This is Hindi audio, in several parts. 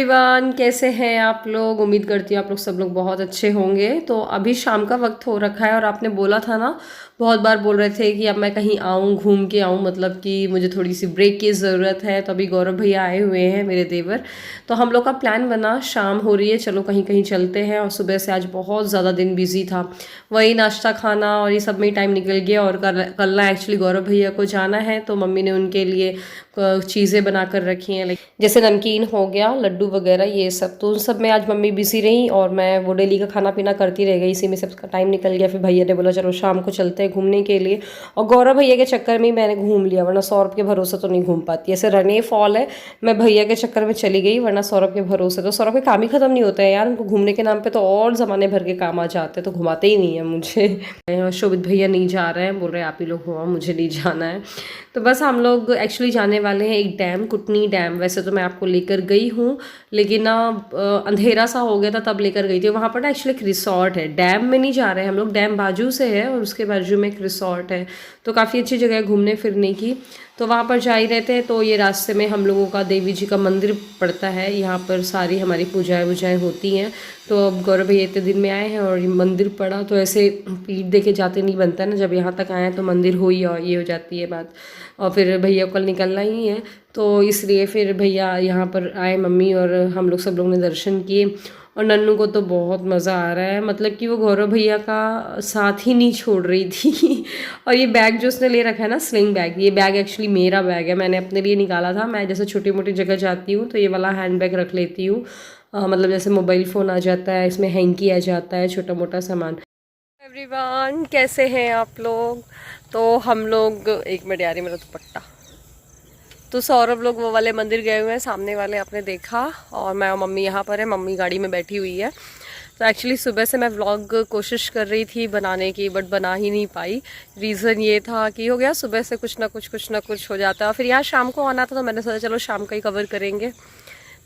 एवरीवन, कैसे हैं आप लोग। उम्मीद करती हूँ आप लोग सब लोग बहुत अच्छे होंगे। तो अभी शाम का वक्त हो रखा है और आपने बोला था ना, बहुत बार बोल रहे थे कि अब मैं कहीं आऊँ, घूम के आऊँ, मतलब कि मुझे थोड़ी सी ब्रेक की ज़रूरत है। तो अभी गौरव भैया आए हुए हैं, मेरे देवर। तो हम लोग का प्लान बना, शाम हो रही है, चलो कहीं कहीं चलते हैं। और सुबह से आज बहुत ज़्यादा दिन बिजी था, वही नाश्ता खाना और ये सब में ही टाइम निकल गया। और कल ना एक्चुअली गौरव भैया को जाना है, तो मम्मी ने उनके लिए चीज़ें बना कर रखी हैं, लाइक जैसे नमकीन हो गया, लड्डू वगैरह ये सब। तो उन सब में आज मम्मी बिजी रही और मैं वो डेली का खाना पीना करती रह गई, इसी में सबका टाइम निकल गया। फिर भैया ने बोला चलो शाम को चलते हैं घूमने के लिए, और गौरव भैया के चक्कर में ही मैंने घूम लिया, वरना सौरभ के भरोसे तो नहीं घूम पाती। ऐसे रने फॉल है, मैं भैया के चक्कर में चली गई, वरना सौरभ के भरोसे तो सौरभ के काम ही खत्म नहीं होता है यार। उनको घूमने के नाम पे तो और ज़माने भर के काम आ जाते हैं, तो घुमाते ही नहीं है मुझे। शोभित भैया नहीं जा रहे हैं, बोल रहे हैं आप ही लोग हो, मुझे नहीं जाना है। तो बस हम लोग एक्चुअली जाने वाले हैं एक डैम, कुटनी डैम। वैसे तो मैं आपको लेकर गई हूँ, लेकिन ना अंधेरा सा हो गया था तब लेकर गई थी। वहाँ पर ना एक्चुअली एक रिसॉर्ट है, डैम में नहीं जा रहे हैं हम लोग, डैम बाजू से है और उसके बाजू में एक रिसॉर्ट है। तो काफ़ी अच्छी जगह है घूमने फिरने की, तो वहाँ पर जा ही रहते हैं। तो ये रास्ते में हम लोगों का देवी जी का मंदिर पड़ता है, यहाँ पर सारी हमारी पूजाएं वूजाएँ होती हैं। तो अब गौरव भैया इतने दिन में आए हैं और ये मंदिर पड़ा, तो ऐसे पीठ दे के जाते नहीं बनता है ना, जब यहाँ तक आए हैं तो मंदिर हो ही, और ये हो जाती है बात। और फिर भैया को कल निकलना ही है, तो इसलिए फिर भैया यहाँ पर आए, मम्मी और हम लोग सब लोग ने दर्शन किए। और नन्नू को तो बहुत मज़ा आ रहा है, मतलब कि वो गौरव भैया का साथ ही नहीं छोड़ रही थी। और ये बैग जो उसने ले रखा है ना, स्लिंग बैग, ये बैग एक्चुअली मेरा बैग है, मैंने अपने लिए निकाला था। मैं जैसे छोटी मोटी जगह जाती हूँ तो ये वाला हैंड बैग रख लेती हूँ। मतलब जैसे मोबाइल फ़ोन आ जाता है, इसमें हैंकी आ जाता है, छोटा मोटा सामान। एवरीवन, कैसे हैं आप लोग। तो हम लोग, एक मिनट यार, मेरा दुपट्टा। तो सौरभ लोग वो वाले मंदिर गए हुए हैं, सामने वाले आपने देखा, और मैं और मम्मी यहाँ पर है, मम्मी गाड़ी में बैठी हुई है। तो एक्चुअली सुबह से मैं व्लॉग कोशिश कर रही थी बनाने की, बट बना ही नहीं पाई। रीज़न ये था कि हो गया सुबह से कुछ ना कुछ हो जाता है। फिर यहाँ शाम को आना था, तो मैंने सोचा चलो शाम का ही कवर करेंगे।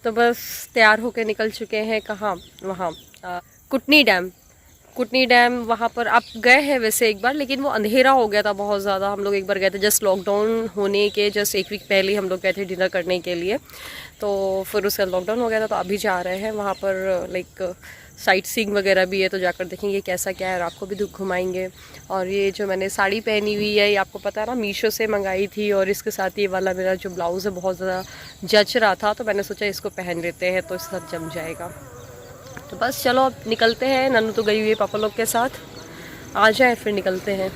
तो बस तैयार होके निकल चुके हैं, कहाँ, वहाँ कुटनी डैम। कुटनी डैम वहाँ पर आप गए हैं वैसे एक बार, लेकिन वो अंधेरा हो गया था बहुत ज़्यादा। हम लोग एक बार गए थे जस्ट लॉकडाउन होने के जस्ट एक वीक पहले हम लोग गए थे डिनर करने के लिए। तो फिर उसका लॉकडाउन हो गया था, तो अभी जा रहे हैं वहाँ पर, लाइक साइट सीइंग वगैरह भी है, तो जाकर देखेंगे कैसा क्या है और आपको भी घुमाएंगे। और ये जो मैंने साड़ी पहनी हुई है, ये आपको पता है ना, मीशो से मंगाई थी, और इसके साथ ये वाला मेरा जो ब्लाउज़ है बहुत ज़्यादा जच रहा था, तो मैंने सोचा इसको पहन लेते हैं, तो इसके साथ जम जाएगा। तो बस चलो अब निकलते हैं। नन्नू तो गई हुई है पापा लोग के साथ, आ जाए फिर निकलते हैं।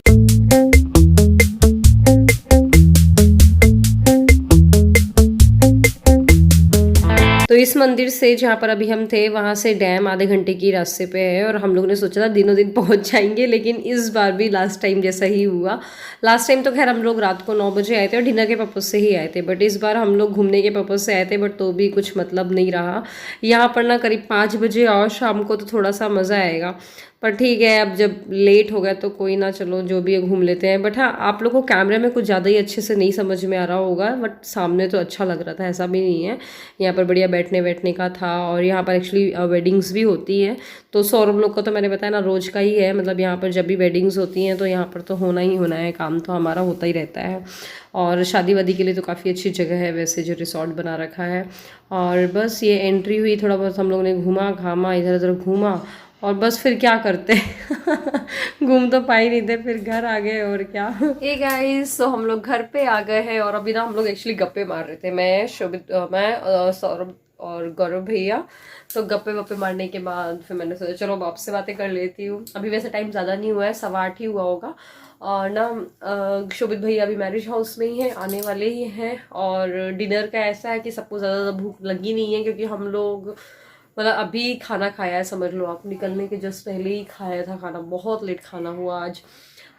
तो इस मंदिर से जहाँ पर अभी हम थे, वहाँ से डैम आधे घंटे की रास्ते पे है, और हम लोग ने सोचा था दिनों दिन पहुँच जाएंगे, लेकिन इस बार भी लास्ट टाइम जैसा ही हुआ। लास्ट टाइम तो खैर हम लोग रात को 9 बजे आए थे और डिनर के पर्पज़ से ही आए थे, बट इस बार हम लोग घूमने के पर्पज़ से आए थे, बट तो भी कुछ मतलब नहीं रहा। यहाँ पर ना करीब 5 बजे और शाम को तो थोड़ा सा मज़ा आएगा, पर ठीक है, अब जब लेट हो गया तो कोई ना, चलो जो भी है घूम लेते हैं। बट हाँ, आप लोग को कैमरे में कुछ ज़्यादा ही अच्छे से नहीं समझ में आ रहा होगा, बट सामने तो अच्छा लग रहा था, ऐसा भी नहीं है। यहाँ पर बढ़िया बैठने बैठने का था, और यहाँ पर एक्चुअली वेडिंग्स भी होती हैं। तो सौरभ लोग का तो मैंने बताया ना रोज़ का ही है, मतलब यहाँ पर जब भी वेडिंग्स होती हैं तो यहाँ पर तो होना ही होना है, काम तो हमारा होता ही रहता है। और शादी वादी के लिए तो काफ़ी अच्छी जगह है वैसे, जो रिसॉर्ट बना रखा है। और बस ये एंट्री हुई, थोड़ा बहुत हम लोग ने घूमा घामा, इधर उधर घूमा, और बस फिर क्या करते घूम तो पाई नहीं थे, फिर घर आ गए और क्या। हे गाइस, तो हम लोग घर पे आ गए हैं, और अभी ना हम लोग एक्चुअली गप्पे मार रहे थे, मैं शोभित, मैं सौरभ और गौरव भैया। तो गप्पे वप्पे मारने के बाद फिर मैंने सोचा चलो अब आपसे बातें कर लेती हूँ। अभी वैसे टाइम ज़्यादा नहीं हुआ है, 8:15 ही हुआ होगा। और ना शोभित भैया अभी मैरिज हाउस में ही है, आने वाले ही हैं। और डिनर का ऐसा है कि सबको ज़्यादा भूख लगी नहीं है, क्योंकि हम लोग मतलब अभी खाना खाया है, समझ लो आप, निकलने के जस्ट पहले ही खाया था खाना, बहुत लेट खाना हुआ आज।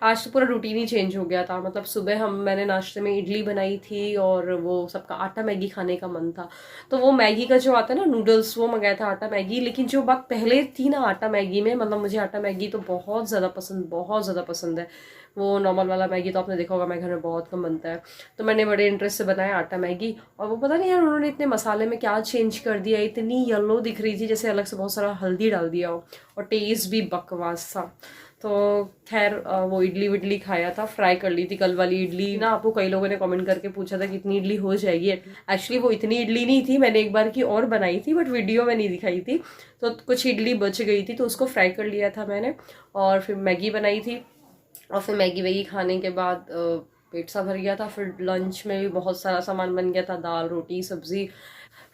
आज तो पूरा रूटीन ही चेंज हो गया था। मतलब सुबह मैंने नाश्ते में इडली बनाई थी, और वो सबका आटा मैगी खाने का मन था, तो वो मैगी का जो आता है ना नूडल्स, वो मंगाया था आटा मैगी। लेकिन जो बात पहले थी ना आटा मैगी में, मतलब मुझे आटा मैगी तो बहुत ज़्यादा पसंद है। वो नॉर्मल वाला मैगी तो आपने देखा होगा मेरे घर में बहुत कम बनता है, तो मैंने बड़े इंटरेस्ट से बनाया आटा मैगी। और वो पता नहीं यार उन्होंने इतने मसाले में क्या चेंज कर दिया, इतनी येलो दिख रही थी जैसे अलग से बहुत सारा हल्दी डाल दिया हो, और टेस्ट भी बकवास था। तो खैर वो इडली विडली खाया था, फ्राई कर ली थी कल वाली इडली ना। आपको कई लोगों ने कमेंट करके पूछा था कि इतनी इडली हो जाएगी। एक्चुअली वो इतनी इडली नहीं थी, मैंने एक बार की और बनाई थी बट वीडियो में नहीं दिखाई थी। तो कुछ इडली बच गई थी तो उसको फ्राई कर लिया था मैंने, और फिर मैगी बनाई थी। और फिर मैगी वैगी खाने के बाद पेट सा भर गया था। फिर लंच में भी बहुत सारा सामान बन गया था, दाल रोटी सब्जी।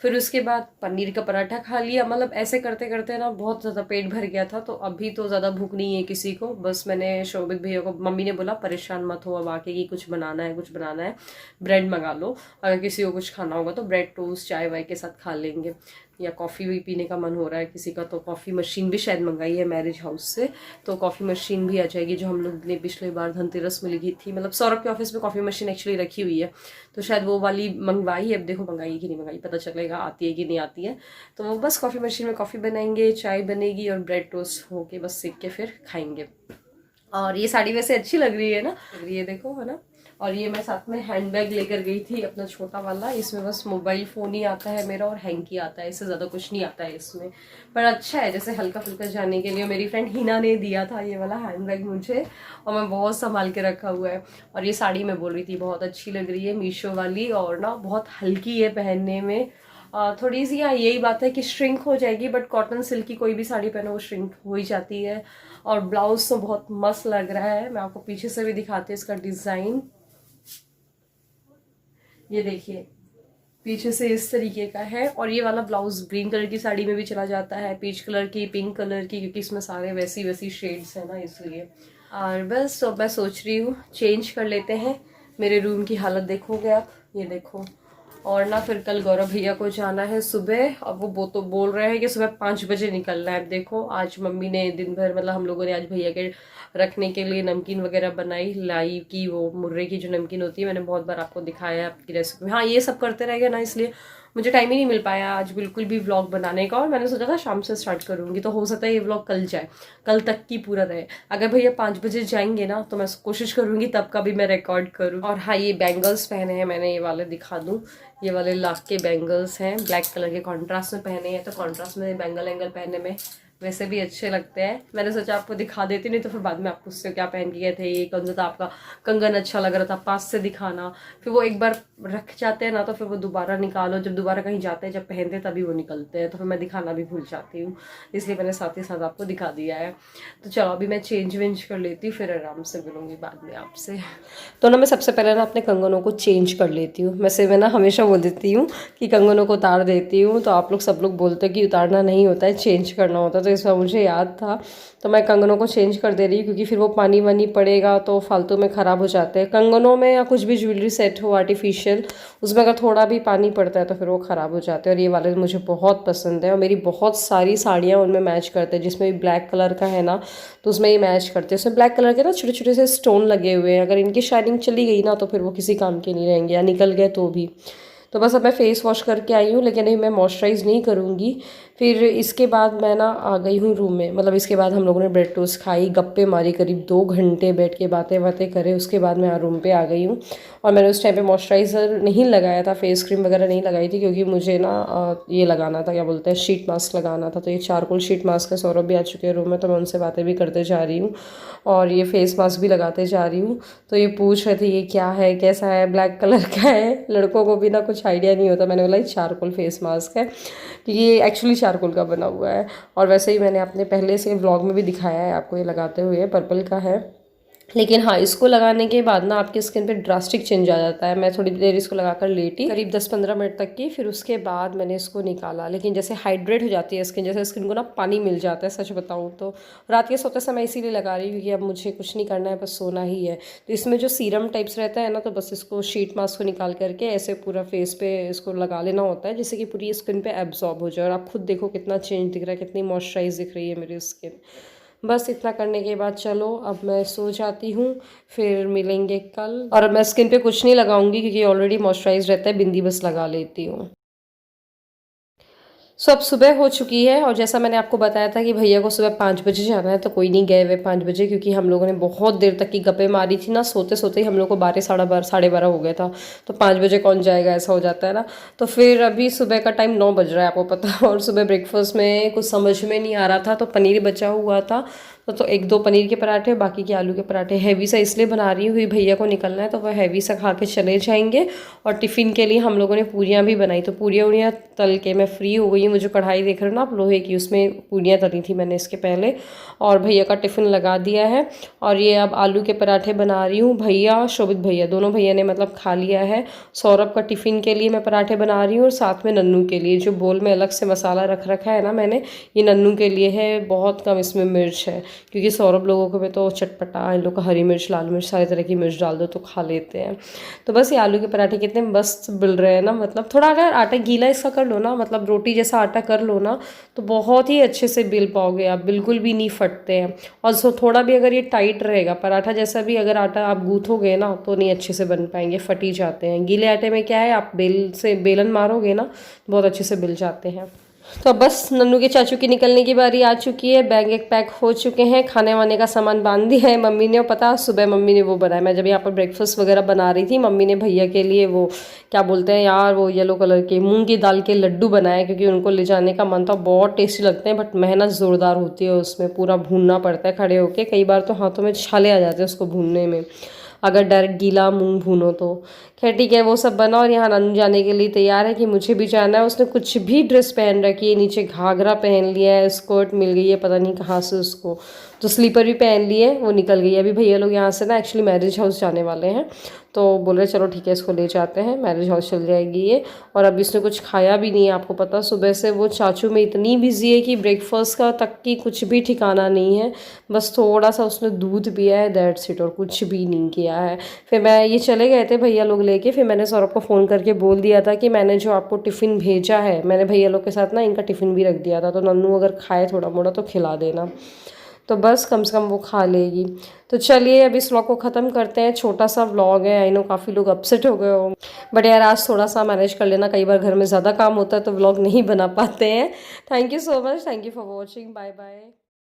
फिर उसके बाद पनीर का पराठा खा लिया। मतलब ऐसे करते करते ना बहुत ज़्यादा पेट भर गया था। तो अभी तो ज़्यादा भूख नहीं है किसी को। बस मैंने शोभित भैया को, मम्मी ने बोला परेशान मत हो, अब आके कि कुछ बनाना है कुछ बनाना है, ब्रेड मंगा लो, अगर किसी को कुछ खाना होगा तो ब्रेड टोस्ट चाय वाय के साथ खा लेंगे, या कॉफ़ी भी पीने का मन हो रहा है किसी का तो कॉफ़ी मशीन भी शायद मंगाई है मैरिज हाउस से, तो कॉफ़ी मशीन भी आ जाएगी, जो हम लोग ने पिछले बार धनतेरस में ली थी। मतलब सौरभ के ऑफिस में कॉफ़ी मशीन एक्चुअली रखी हुई है, तो शायद वो वाली मंगवाई है। अब देखो मंगाई कि नहीं मंगाई, पता चलेगा आती है कि नहीं आती है। तो वो बस कॉफ़ी मशीन में कॉफ़ी बनाएंगे, चाय बनेगी और ब्रेड टोस्ट होके बस सेक के फिर खाएंगे। और ये साड़ी वैसे अच्छी लग रही है ना, लग रही है देखो, है ना। और ये मैं साथ में हैंडबैग लेकर गई थी अपना छोटा वाला। इसमें बस मोबाइल फ़ोन ही आता है मेरा और हैंकी आता है, इससे ज़्यादा कुछ नहीं आता है इसमें। पर अच्छा है, जैसे हल्का फुल्का जाने के लिए। मेरी फ्रेंड हिना ने दिया था ये वाला हैंडबैग मुझे, और मैं बहुत संभाल के रखा हुआ है। और ये साड़ी मैं बोल रही थी बहुत अच्छी लग रही है, मीशो वाली, और ना बहुत हल्की है पहनने में। थोड़ी सी यहाँ यही बात है कि श्रिंक हो जाएगी, बट कॉटन सिल्क की कोई भी साड़ी पहनो वो श्रिंक हो ही जाती है। और ब्लाउज तो बहुत मस्त लग रहा है। मैं आपको पीछे से भी दिखाती हूँ इसका डिज़ाइन। ये देखिए पीछे से इस तरीके का है। और ये वाला ब्लाउज ग्रीन कलर की साड़ी में भी चला जाता है, पीच कलर की, पिंक कलर की, क्योंकि इसमें सारे वैसी वैसी शेड्स हैं ना, इसलिए। और बस तो मैं सोच रही हूँ चेंज कर लेते हैं। मेरे रूम की हालत देखोगे आप, ये देखो। और ना फिर कल गौरव भैया को जाना है सुबह। अब वो तो बोल रहे हैं कि सुबह 5 बजे निकलना है। अब देखो आज मम्मी ने दिन भर, मतलब हम लोगों ने आज भैया के रखने के लिए नमकीन वगैरह बनाई, लाई की, वो मुर्रे की जो नमकीन होती है, मैंने बहुत बार आपको दिखाया है आपकी रेसिपी में। हाँ ये सब करते रह गए ना, इसलिए मुझे टाइम ही नहीं मिल पाया आज बिल्कुल भी व्लॉग बनाने का। और मैंने सोचा था शाम से स्टार्ट करूंगी, तो हो सकता है ये व्लॉग कल जाए, कल तक की पूरा रहे। अगर भैया 5 बजे जाएंगे ना तो मैं कोशिश करूंगी तब का भी मैं रिकॉर्ड करूँ। और हाँ ये बैंगल्स पहने हैं मैंने, ये वाले दिखा दूँ। ये वाले लाख के बैंगल्स हैं, ब्लैक कलर के कॉन्ट्रास्ट में पहने हैं। तो कॉन्ट्रास्ट में बैंगल एंगल पहनने में वैसे भी अच्छे लगते हैं। मैंने सोचा आपको दिखा देती, नहीं तो फिर बाद में आप उससे क्या पहन के गए थे, ये कौन सा था आपका कंगन अच्छा लग रहा था, पास से दिखाना। फिर वो एक बार रख जाते हैं ना तो फिर वो दोबारा निकालो, जब दोबारा कहीं जाते हैं, जब पहनते हैं तभी वो निकलते हैं, तो फिर मैं दिखाना भी भूल जाती हूँ। इसलिए मैंने साथ ही साथ आपको दिखा दिया है। तो चलो अभी मैं चेंज वेंज कर लेती हूँ, फिर आराम से मिलूंगी बाद में आपसे। तो ना मैं सबसे पहले ना अपने कंगनों को चेंज कर लेती हूँ। वैसे मैं ना हमेशा बोल देती हूँ कि कंगनों को उतार देती हूँ, तो आप लोग सब लोग बोलते हैं कि उतारना नहीं होता है, चेंज करना होता है। तो इस बार मुझे याद था तो मैं कंगनों को चेंज कर दे रही हूँ, क्योंकि फिर वो पानी वानी पड़ेगा तो फालतू में ख़राब हो जाते हैं। कंगनों में या कुछ भी ज्वेलरी सेट हो आर्टिफिशियल, उसमें अगर थोड़ा भी पानी पड़ता है तो फिर वो ख़राब हो जाते हैं। और ये वाले मुझे बहुत पसंद है, और मेरी बहुत सारी साड़ियाँ उनमें मैच करते हैं। जिसमें भी ब्लैक कलर का है ना तो उसमें ये मैच करते हैं। उसमें ब्लैक कलर के ना छोटे छोटे से स्टोन लगे हुए हैं, अगर इनकी शाइनिंग चली गई ना तो फिर वो किसी काम के नहीं रहेंगे, या निकल गए तो भी। तो बस अब मैं फेस वॉश करके आई हूँ, लेकिन अभी मैं मॉइस्चराइज़ नहीं करूँगी। फिर इसके बाद मैं ना आ गई हूँ रूम में। मतलब इसके बाद हम लोगों ने ब्रेड टोस्ट खाई, गप्पे मारी, करीब 2 घंटे बैठ के बातें बातें करे। उसके बाद मैं रूम पे आ गई हूँ, और मैंने उस टाइम पे मॉइस्चराइज़र नहीं लगाया था, फेस क्रीम वगैरह नहीं लगाई थी, क्योंकि मुझे ना ये लगाना था, क्या बोलते हैं, शीट मास्क लगाना था। तो ये चारकोल शीट मास्क है, सौरभ भी आ चुके हैं रूम में, तो मैं उनसे बातें भी करते जा रही हूँ और ये फेस मास्क भी लगाते जा रही हूँ। तो ये पूछ रहे थे ये क्या है, कैसा है, ब्लैक कलर का है। लड़कों को भी ना कुछ आइडिया नहीं होता। मैंने बोला ये चारकोल फेस मास्क है, ये एक्चुअली चारकोल का बना हुआ है। और वैसे ही मैंने अपने पहले से व्लॉग में भी दिखाया है आपको, ये लगाते हुए पर्पल का है। लेकिन हाँ इसको लगाने के बाद ना आपकी स्किन पे ड्रास्टिक चेंज आ जाता है। मैं थोड़ी देर इसको लगाकर लेटी, करीब 10-15 मिनट तक की, फिर उसके बाद मैंने इसको निकाला। लेकिन जैसे हाइड्रेट हो जाती है स्किन, जैसे स्किन को ना पानी मिल जाता है, सच बताऊँ तो। रात के सोते समय इसीलिए लगा रही हूँ, क्योंकि अब मुझे कुछ नहीं करना है, बस सोना ही है। तो इसमें जो सीरम टाइप्स रहता है ना, तो बस इसको शीट मास्क को निकाल करके ऐसे पूरा फेस पे इसको लगा लेना होता है, जिससे कि पूरी स्किन पे एब्जॉर्ब हो जाए। और आप खुद देखो कितना चेंज दिख रहा है, कितनी मॉइस्चराइज दिख रही है मेरी स्किन। बस इतना करने के बाद चलो अब मैं सो जाती हूँ, फिर मिलेंगे कल। और अब मैं स्किन पे कुछ नहीं लगाऊंगी, क्योंकि ऑलरेडी मॉइस्चराइज रहता है, बिंदी बस लगा लेती हूँ। सो अब सुबह हो चुकी है, और जैसा मैंने आपको बताया था कि भैया को सुबह 5 बजे जाना है, तो कोई नहीं गए हुए 5 बजे, क्योंकि हम लोगों ने बहुत देर तक की गप्पे मारी थी ना। सोते सोते ही हम लोग को 12, साढ़े 12 हो गया था। तो 5 बजे कौन जाएगा, ऐसा हो जाता है ना। तो फिर अभी सुबह का टाइम 9 बज रहा है, आपको पता है। और सुबह ब्रेकफास्ट में कुछ समझ में नहीं आ रहा था, तो पनीर बचा हुआ था तो एक दो पनीर के पराठे, बाकी के आलू के पराठे हैवी सा इसलिए बना रही हूँ क्योंकि भैया को निकलना है तो वह हैवी सा खा के चले जाएंगे। और टिफ़िन के लिए हम लोगों ने पूरियाँ भी बनाई, तो पूरियाँ उड़ियाँ तल के मैं फ्री हो गई हूँ। मुझे कढ़ाई देख रहे हो ना आप लोहे की, उसमें पूरियाँ तली थी मैंने इसके पहले, और भैया का टिफ़िन लगा दिया है। और ये अब आलू के पराठे बना रही हूँ। भैया शोभित भैया दोनों भैया ने मतलब खा लिया है। सौरभ का टिफ़िन के लिए मैं पराठे बना रही हूँ और साथ में नन्नू के लिए जो बोल में अलग से मसाला रख रखा है ना मैंने, ये नन्नू के लिए है। बहुत कम इसमें मिर्च है क्योंकि सौरभ लोगों को में तो चटपटा, इन लोग को हरी मिर्च लाल मिर्च सारे तरह की मिर्च डाल दो तो खा लेते हैं। तो बस ये आलू के पराठे कितने मस्त बिल रहे हैं ना, मतलब थोड़ा अगर आटा गीला इसका कर लो ना, मतलब रोटी जैसा आटा कर लो ना, तो बहुत ही अच्छे से बिल पाओगे आप, बिल्कुल भी नहीं फटते हैं। और सो थोड़ा भी अगर ये टाइट रहेगा पराठा जैसा भी अगर आटा आप गूँथोगे ना तो नहीं अच्छे से बन पाएंगे, फट ही जाते हैं। गीले आटे में क्या है, आप बेलन मारोगे ना बहुत अच्छे से बिल जाते हैं। तो अब बस नन्नू के चाचू की निकलने की बारी आ चुकी है। बैग एक पैक हो चुके हैं, खाने वाने का सामान बांध दिया है मम्मी ने। पता सुबह मम्मी ने वो बनाया, मैं जब यहाँ पर ब्रेकफास्ट वगैरह बना रही थी, मम्मी ने भैया के लिए वो क्या बोलते हैं यार, वो येलो कलर के मूंग की दाल के लड्डू बनाए क्योंकि उनको ले जाने का मन था। बहुत टेस्टी लगते हैं बट मेहनत ज़ोरदार होती है उसमें, पूरा भूनना पड़ता है खड़े होके, कई बार तो हाथों में छाले आ जाते हैं उसको भूनने में अगर डायरेक्ट गीला मूंग भूनो तो। खैर ठीक है, वो सब बना और यहाँ नन्नू जाने के लिए तैयार है कि मुझे भी जाना है। उसने कुछ भी ड्रेस पहन रखी है, नीचे घाघरा पहन लिया है, स्कर्ट मिल गई है पता नहीं कहाँ से उसको, तो स्लीपर भी पहन लिए, वो निकल गई है। अभी भैया लोग यहाँ से ना एक्चुअली मैरिज हाउस जाने वाले हैं, तो बोल रहे चलो ठीक है इसको ले जाते हैं, मैरिज हाउस चल जाएगी ये। और अभी इसने कुछ खाया भी नहीं है, आपको पता सुबह से वो चाचू में इतनी बिजी है कि ब्रेकफास्ट का तक की कुछ भी ठिकाना नहीं है। बस थोड़ा सा उसने दूध पिया है, दैट्स इट, और कुछ भी नहीं किया है। फिर मैं ये चले गए थे भैया लोग लेके, फिर मैंने सौरभ को फ़ोन करके बोल दिया था कि मैंने जो आपको टिफ़िन भेजा है, मैंने भैया लोग के साथ ना इनका टिफ़िन भी रख दिया था, तो नन्नू अगर खाए थोड़ा मोड़ा तो खिला देना, तो बस कम से कम वो खा लेगी। तो चलिए अब इस व्लॉग को ख़त्म करते हैं, छोटा सा व्लॉग है, आई नो काफ़ी लोग अपसेट हो गए हो, बट यार आज थोड़ा सा मैनेज कर लेना, कई बार घर में ज़्यादा काम होता है तो व्लॉग नहीं बना पाते हैं। Thank you so much, thank you for watching, bye bye.